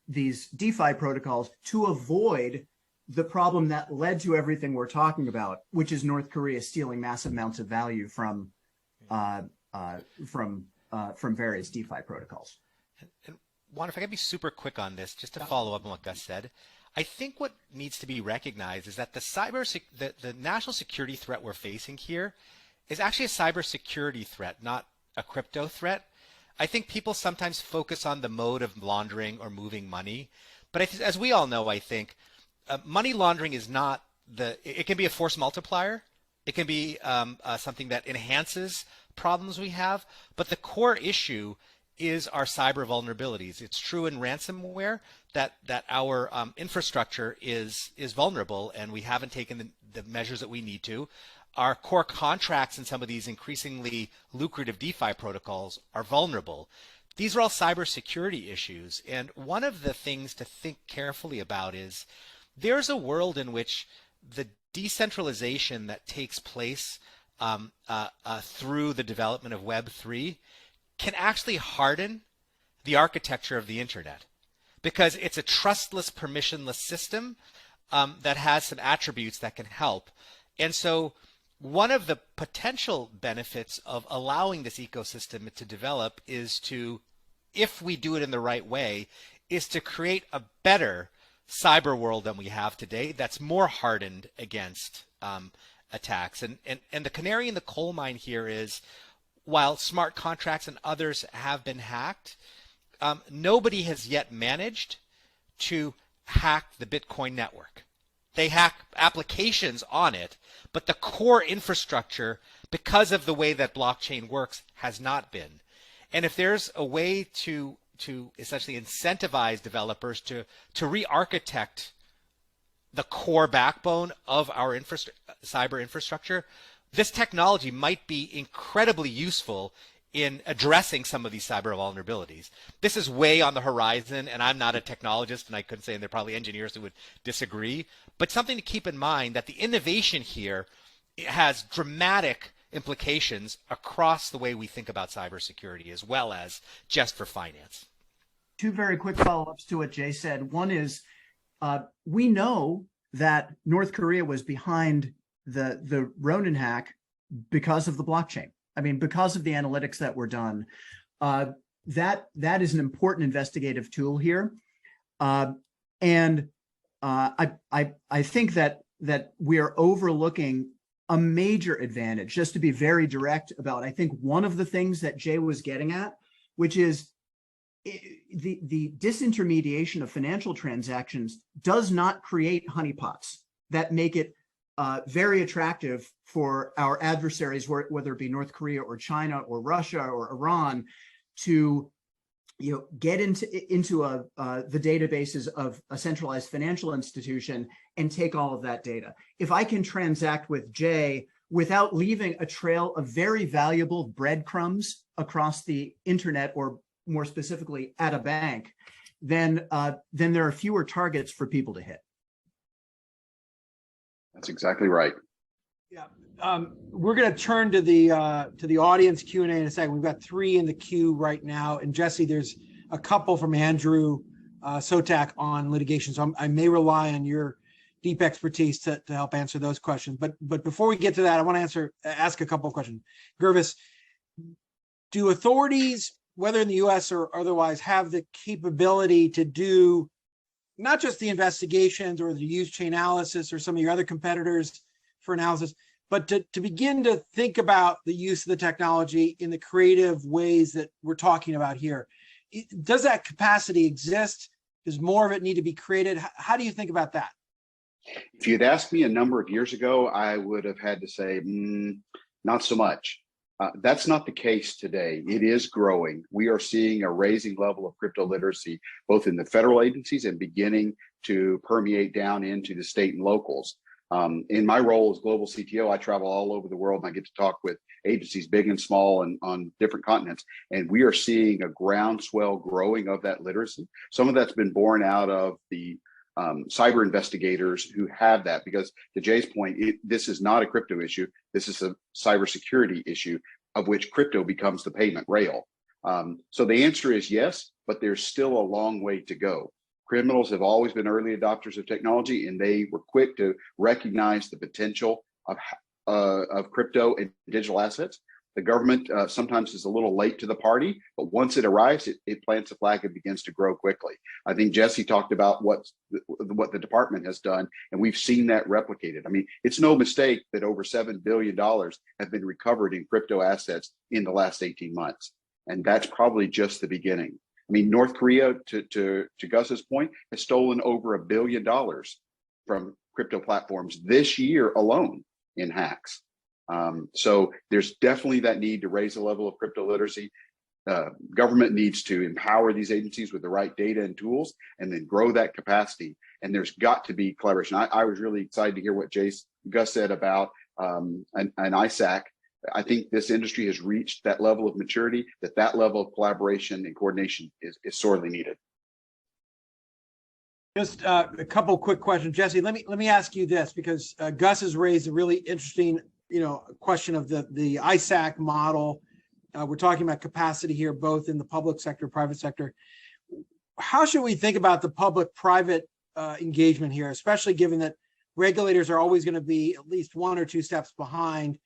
these DeFi protocols to avoid the problem that led to everything we're talking about, which is North Korea stealing massive amounts of value from various DeFi protocols. And Juan, if I can be super quick on this, just to follow up on what Gus said, I think what needs to be recognized is that the national security threat we're facing here is actually a cybersecurity threat, not a crypto threat. I think people sometimes focus on the mode of laundering or moving money, but as we all know, I think money laundering is not it can be a force multiplier. It can be something that enhances problems we have, but the core issue is our cyber vulnerabilities. It's true in ransomware that our infrastructure is vulnerable, and we haven't taken the measures that we need to. Our core contracts in some of these increasingly lucrative DeFi protocols are vulnerable. These are all cybersecurity issues, and one of the things to think carefully about is there's a world in which the decentralization that takes place through the development of Web3 can actually harden the architecture of the internet, because it's a trustless, permissionless system that has some attributes that can help. And so one of the potential benefits of allowing this ecosystem to develop is to, if we do it in the right way, is to create a better cyber world than we have today that's more hardened against attacks. And the canary in the coal mine here is, while smart contracts and others have been hacked, nobody has yet managed to hack the Bitcoin network. They hack applications on it, but the core infrastructure, because of the way that blockchain works, has not been. And if there's a way to essentially incentivize developers to re-architect the core backbone of our cyber infrastructure, this technology might be incredibly useful in addressing some of these cyber vulnerabilities. This is way on the horizon, and I'm not a technologist, and I couldn't say, and there are probably engineers who would disagree, but something to keep in mind that the innovation here has dramatic implications across the way we think about cybersecurity, as well as just for finance. Two very quick follow-ups to what Jay said. One is, we know that North Korea was behind the Ronin hack because of the blockchain. I mean, because of the analytics that were done. That is an important investigative tool here. And I think that we are overlooking a major advantage. Just to be very direct about, I think one of the things that Jay was getting at, which is the disintermediation of financial transactions does not create honeypots that make it very attractive for our adversaries, whether it be North Korea or China or Russia or Iran, to get into the databases of a centralized financial institution and take all of that data. If I can transact with Jay without leaving a trail of very valuable breadcrumbs across the internet, or more specifically at a bank, then there are fewer targets for people to hit. That's exactly right. Yeah, we're going to turn to the audience Q&A in a second. We've got 3 in the queue right now, and Jesse, there's a couple from Andrew Sotak on litigation, so I may rely on your deep expertise to help answer those questions. But before we get to that, I want to ask a couple of questions. Gervis, do authorities, whether in the U.S. or otherwise, have the capability to do not just the investigations or the use chain analysis or some of your other competitors for analysis, but to begin to think about the use of the technology in the creative ways that we're talking about here? Does that capacity exist? Does more of it need to be created? How do you think about that? If you'd asked me a number of years ago, I would have had to say, not so much. That's not the case today. It is growing. We are seeing a raising level of crypto literacy, both in the federal agencies and beginning to permeate down into the state and locals. In my role as global CTO, I travel all over the world, and I get to talk with agencies big and small and on different continents. And we are seeing a groundswell growing of that literacy. Some of that's been born out of the cyber investigators who have that, because to Jay's point, this is not a crypto issue. This is a cybersecurity issue, of which crypto becomes the payment rail. So the answer is yes, but there's still a long way to go. Criminals have always been early adopters of technology, and they were quick to recognize the potential of crypto and digital assets. The government sometimes is a little late to the party, but once it arrives, it plants a flag and begins to grow quickly. I think Jesse talked about what the department has done, and we've seen that replicated. I mean, it's no mistake that over $7 billion have been recovered in crypto assets in the last 18 months. And that's probably just the beginning. I mean, North Korea, to Gus's point, has stolen over $1 billion from crypto platforms this year alone in hacks. So there's definitely that need to raise the level of crypto literacy. Government needs to empower these agencies with the right data and tools, and then grow that capacity. And there's got to be collaboration. I was really excited to hear what Gus said about an ISAC. I think this industry has reached that level of maturity, that level of collaboration and coordination is sorely needed. Just a couple quick questions, Jesse. Let me ask you this, because Gus has raised a really interesting, question of the ISAC model. We're talking about capacity here, both in the public sector, private sector. How should we think about the public-private engagement here, especially given that regulators are always going to be at least one or two steps behind?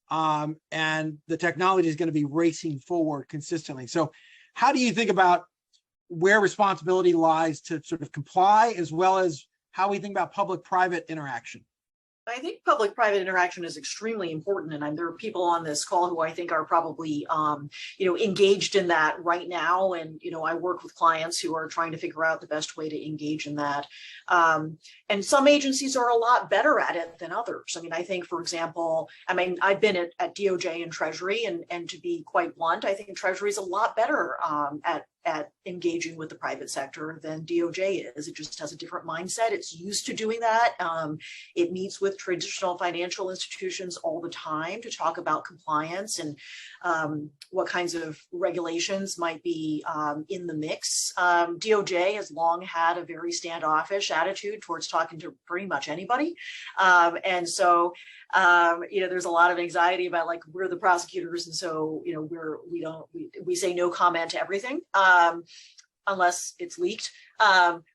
And the technology is going to be racing forward consistently. So how do you think about where responsibility lies to sort of comply, as well as how we think about public-private interaction? I think public-private interaction is extremely important, and there are people on this call who I think are probably, engaged in that right now. And I work with clients who are trying to figure out the best way to engage in that. And some agencies are a lot better at it than others. I mean, I think, for example, I've been at DOJ and Treasury, and to be quite blunt, I think Treasury is a lot better at engaging with the private sector than DOJ is. It just has a different mindset. It's used to doing that. It meets with traditional financial institutions all the time to talk about compliance and what kinds of regulations might be in the mix. DOJ has long had a very standoffish attitude towards talking to pretty much anybody. And so there's a lot of anxiety about, like, we're the prosecutors, and so we say no comment to everything unless it's leaked,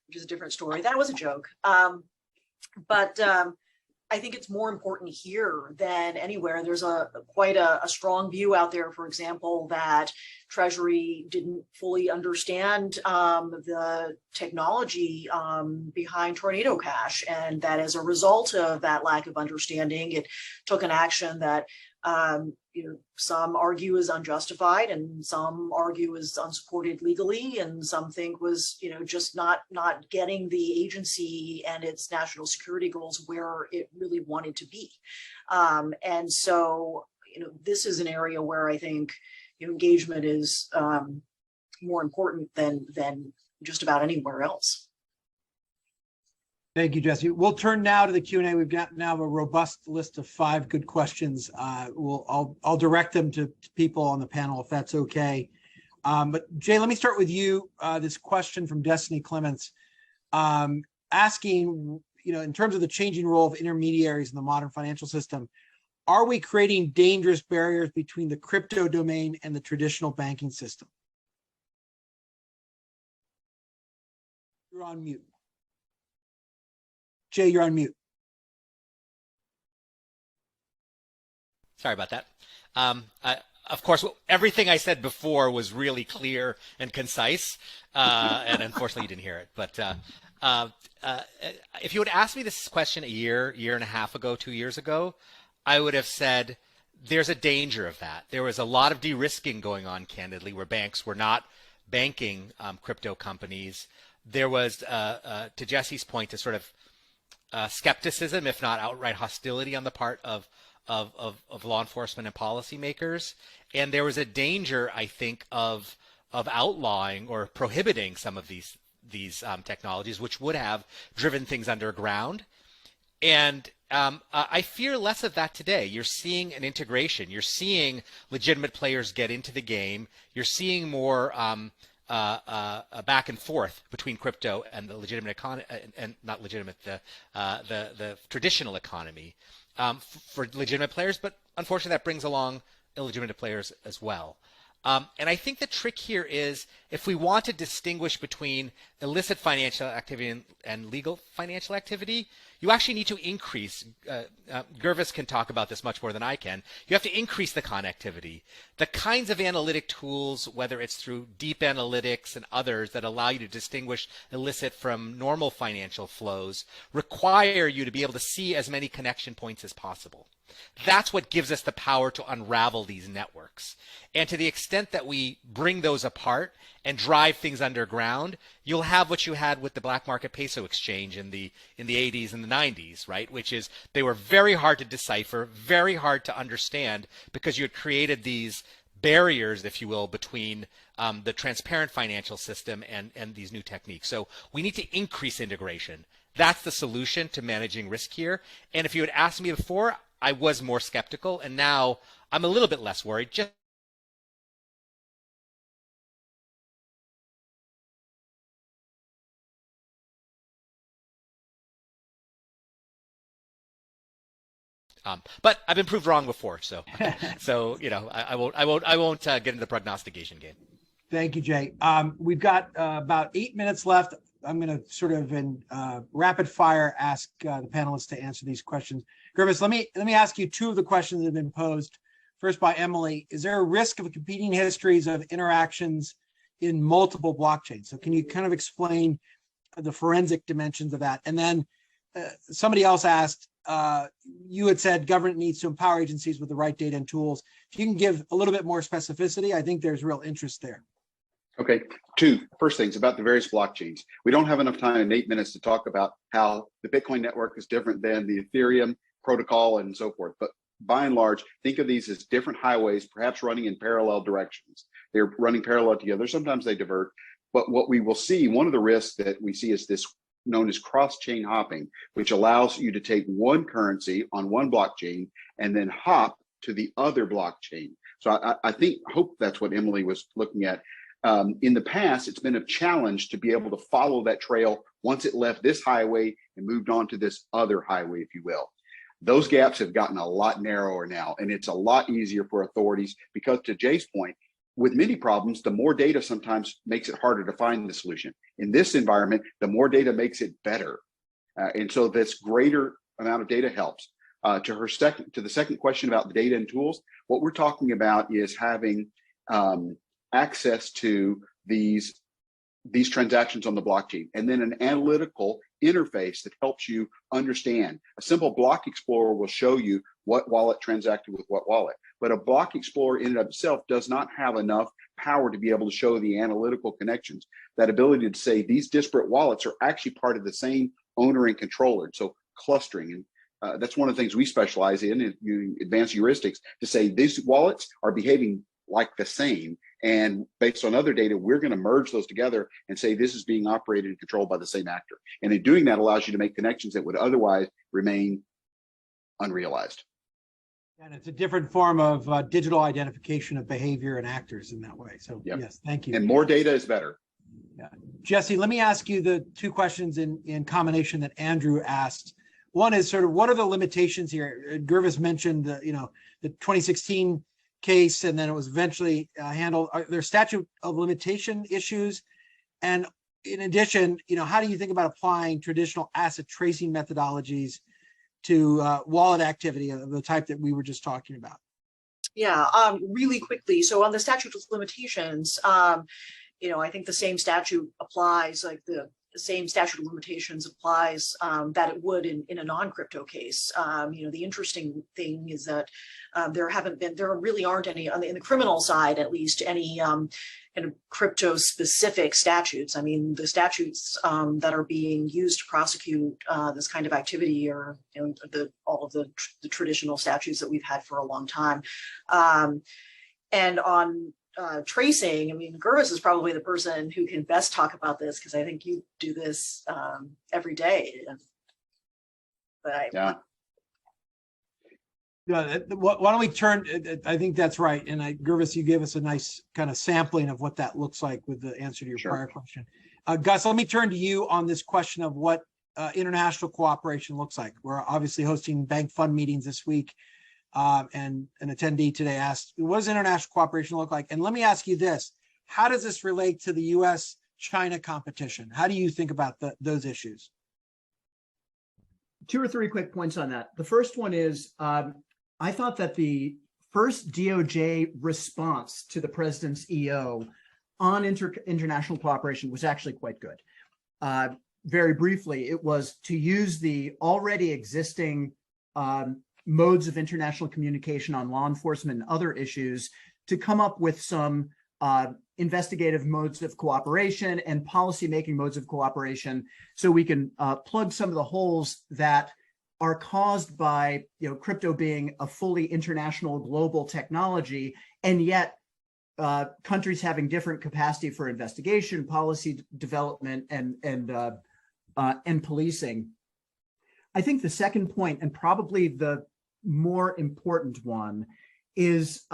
which is a different story. That was a joke. But I think it's more important here than anywhere. There's quite a strong view out there, for example, that Treasury didn't fully understand the technology behind Tornado Cash, and that as a result of that lack of understanding, it took an action that some argue is unjustified, and some argue is unsupported legally, and some think was just not getting the agency and its national security goals where it really wanted to be. And so this is an area where I think engagement is more important than just about anywhere else. Thank you, Jesse. We'll turn now to the Q&A. We've got now a robust list of 5 good questions. I'll direct them to people on the panel if that's okay. But Jay, let me start with you. This question from Destiny Clements, asking, in terms of the changing role of intermediaries in the modern financial system, are we creating dangerous barriers between the crypto domain and the traditional banking system? You're on mute. Jay, you're on mute. Sorry about that. Of course, everything I said before was really clear and concise, and unfortunately you didn't hear it. But if you would ask me this question a year and a half ago, 2 years ago, I would have said there's a danger of that. There was a lot of de-risking going on, candidly, where banks were not banking crypto companies. There was, to Jesse's point, a sort of skepticism, if not outright hostility, on the part of law enforcement and policymakers, and there was a danger, I think, of outlawing or prohibiting some of these technologies, which would have driven things underground. And I fear less of that today. You're seeing an integration. You're seeing legitimate players get into the game. You're seeing more back and forth between crypto and the legitimate economy, and not legitimate, the traditional economy for legitimate players. But unfortunately, that brings along illegitimate players as well. And I think the trick here is if we want to distinguish between illicit financial activity and legal financial activity, you actually need to increase, Gervis can talk about this much more than I can, you have to increase the connectivity. The kinds of analytic tools, whether it's through deep analytics and others that allow you to distinguish illicit from normal financial flows, require you to be able to see as many connection points as possible. That's what gives us the power to unravel these networks. And to the extent that we bring those apart and drive things underground, you'll have what you had with the black market peso exchange in the 80s and the 90s, right? Which is they were very hard to decipher, very hard to understand, because you had created these barriers, if you will, between the transparent financial system and these new techniques. So we need to increase integration. That's the solution to managing risk here. And if you had asked me before, I was more skeptical, and now I'm a little bit less worried. But I've been proved wrong before, so you know, I won't get into the prognostication game. Thank you, Jay. We've got about 8 minutes left. I'm going to sort of in rapid fire ask the panelists to answer these questions. Gervis, let me ask you two of the questions that have been posed. First by Emily, is there a risk of competing histories of interactions in multiple blockchains? So can you kind of explain the forensic dimensions of that? And then somebody else asked, you had said government needs to empower agencies with the right data and tools. If you can give a little bit more specificity, I think there's real interest there. Okay, first things about the various blockchains. We don't have enough time in 8 minutes to talk about how the Bitcoin network is different than the Ethereum protocol and so forth. But by and large, think of these as different highways, perhaps running in parallel directions. They're running parallel together. Sometimes they divert. But what we will see, one of the risks that we see is this known as cross-chain hopping, which allows you to take one currency on one blockchain and then hop to the other blockchain. So I hope that's what Emily was looking at. In the past, it's been a challenge to be able to follow that trail once it left this highway and moved on to this other highway, if you will. Those gaps have gotten a lot narrower now, and it's a lot easier for authorities because, to Jay's point, with many problems, the more data sometimes makes it harder to find the solution. In this environment, the more data makes it better. And so this greater amount of data helps. To the second question about the data and tools, what we're talking about is having access to these transactions on the blockchain, and then an analytical interface that helps you understand. A simple block explorer will show you what wallet transacted with what wallet, but a block explorer in and of itself does not have enough power to be able to show the analytical connections. That ability to say these disparate wallets are actually part of the same owner and controller. So clustering, and that's one of the things we specialize in advanced heuristics, to say these wallets are behaving like the same. And based on other data, we're going to merge those together and say this is being operated and controlled by the same actor. And in doing that allows you to make connections that would otherwise remain unrealized. And it's a different form of digital identification of behavior and actors in that way. So yep. Yes, thank you. And more data is better. Yeah. Jesse, let me ask you the two questions in combination that Andrew asked. One is sort of, what are the limitations here? Gervis mentioned the 2016 case, and then it was eventually handled. Are there statute of limitation issues? And in addition, how do you think about applying traditional asset tracing methodologies to wallet activity of the type that we were just talking about? Yeah, really quickly. So on the statute of limitations, I think the same statute applies, like the same statute of limitations applies that it would in a non-crypto case. The interesting thing is that there really aren't any, in the criminal side at least, any kind of crypto specific statutes. I mean, the statutes that are being used to prosecute this kind of activity are all of the traditional statutes that we've had for a long time. And on tracing, I mean, Gervis is probably the person who can best talk about this, because I think you do this every day. Yeah. Why don't we turn? I think that's right. And Gervis, you gave us a nice kind of sampling of what that looks like with the answer to your prior question. Gus, let me turn to you on this question of what international cooperation looks like. We're obviously hosting bank fund meetings this week. and an attendee today asked, what does international cooperation look like? And let me ask you this. How does this relate to the U.S.-China competition? How do you think about those issues? 2 or 3 quick points on that. The first one is I thought that the first DOJ response to the president's EO on international cooperation was actually quite good. Very briefly, it was to use the already existing modes of international communication on law enforcement and other issues to come up with some investigative modes of cooperation and policy-making modes of cooperation, so we can plug some of the holes that are caused by crypto being a fully international global technology, and yet countries having different capacity for investigation, policy development, and policing. I think the second point, and probably the more important one, is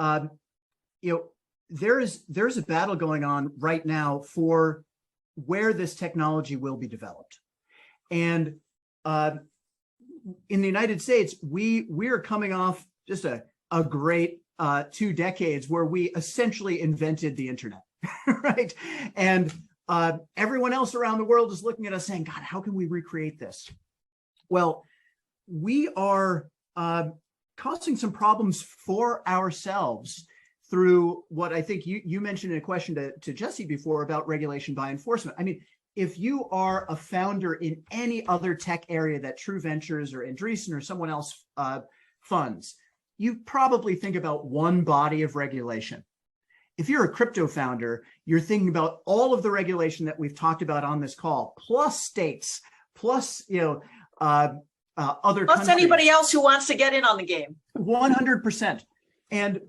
there's a battle going on right now for where this technology will be developed. And in the United States, we are coming off just a great 2 decades where we essentially invented the internet, right? And everyone else around the world is looking at us saying, God, how can we recreate this? Well, we are causing some problems for ourselves through what I think you mentioned in a question to Jesse before about regulation by enforcement. I mean, if you are a founder in any other tech area that True Ventures or Andreessen or someone else funds, you probably think about one body of regulation. If you're a crypto founder, you're thinking about all of the regulation that we've talked about on this call, plus states, plus other Plus countries. Anybody else who wants to get in on the game. 100%. And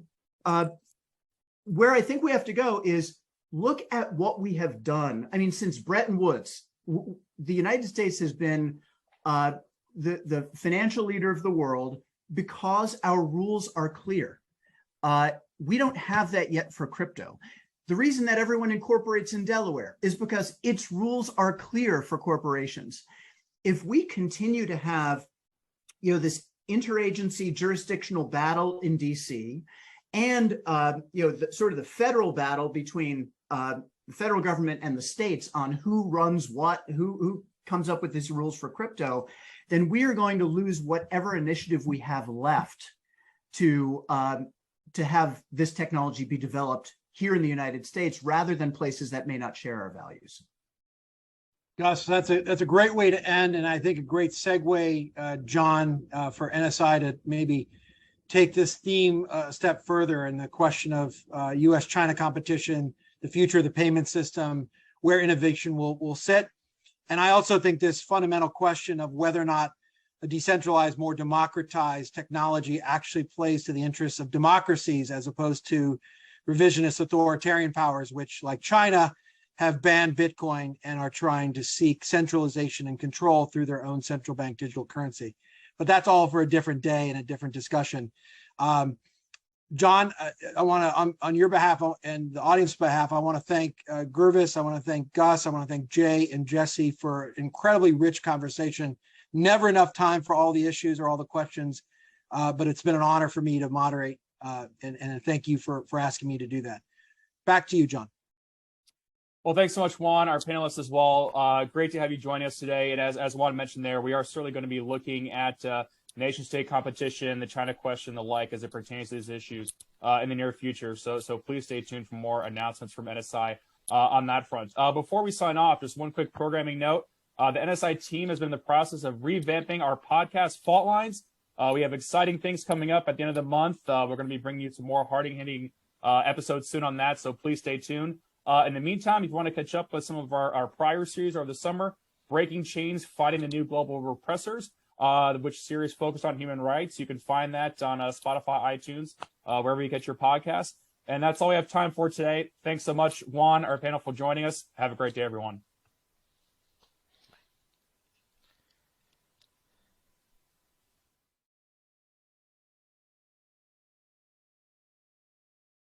where I think we have to go is look at what we have done. I mean, since Bretton Woods, the United States has been the financial leader of the world because our rules are clear. We don't have that yet for crypto. The reason that everyone incorporates in Delaware is because its rules are clear for corporations. If we continue to have, this interagency jurisdictional battle in DC, and the federal battle between the federal government and the states on who runs what, who comes up with these rules for crypto, then we are going to lose whatever initiative we have left to have this technology be developed here in the United States rather than places that may not share our values. Gus, that's a great way to end, and I think a great segue, John, for NSI to maybe take this theme a step further in the question of U.S.-China competition, the future of the payment system, where innovation will sit. And I also think this fundamental question of whether or not a decentralized, more democratized technology actually plays to the interests of democracies as opposed to revisionist authoritarian powers, which, like China, have banned Bitcoin and are trying to seek centralization and control through their own central bank digital currency. But that's all for a different day and a different discussion. John, I want to, on your behalf and the audience's behalf, I want to thank Gervis, I want to thank Gus, I want to thank Jay and Jesse for an incredibly rich conversation. Never enough time for all the issues or all the questions, but it's been an honor for me to moderate, and thank you for asking me to do that. Back to you, John. Well, thanks so much, Juan, our panelists as well. Great to have you join us today. And as Juan mentioned there, we are certainly going to be looking at nation-state competition, the China question, the like, as it pertains to these issues in the near future. So please stay tuned for more announcements from NSI on that front. Before we sign off, just one quick programming note. The NSI team has been in the process of revamping our podcast Fault Lines. We have exciting things coming up at the end of the month. We're going to be bringing you some more hard-hitting episodes soon on that, so please stay tuned. In the meantime, if you want to catch up with some of our prior series over the summer, Breaking Chains, Fighting the New Global Repressors, which series focused on human rights, you can find that on Spotify, iTunes, wherever you get your podcasts. And that's all we have time for today. Thanks so much, Juan, our panel, for joining us. Have a great day, everyone.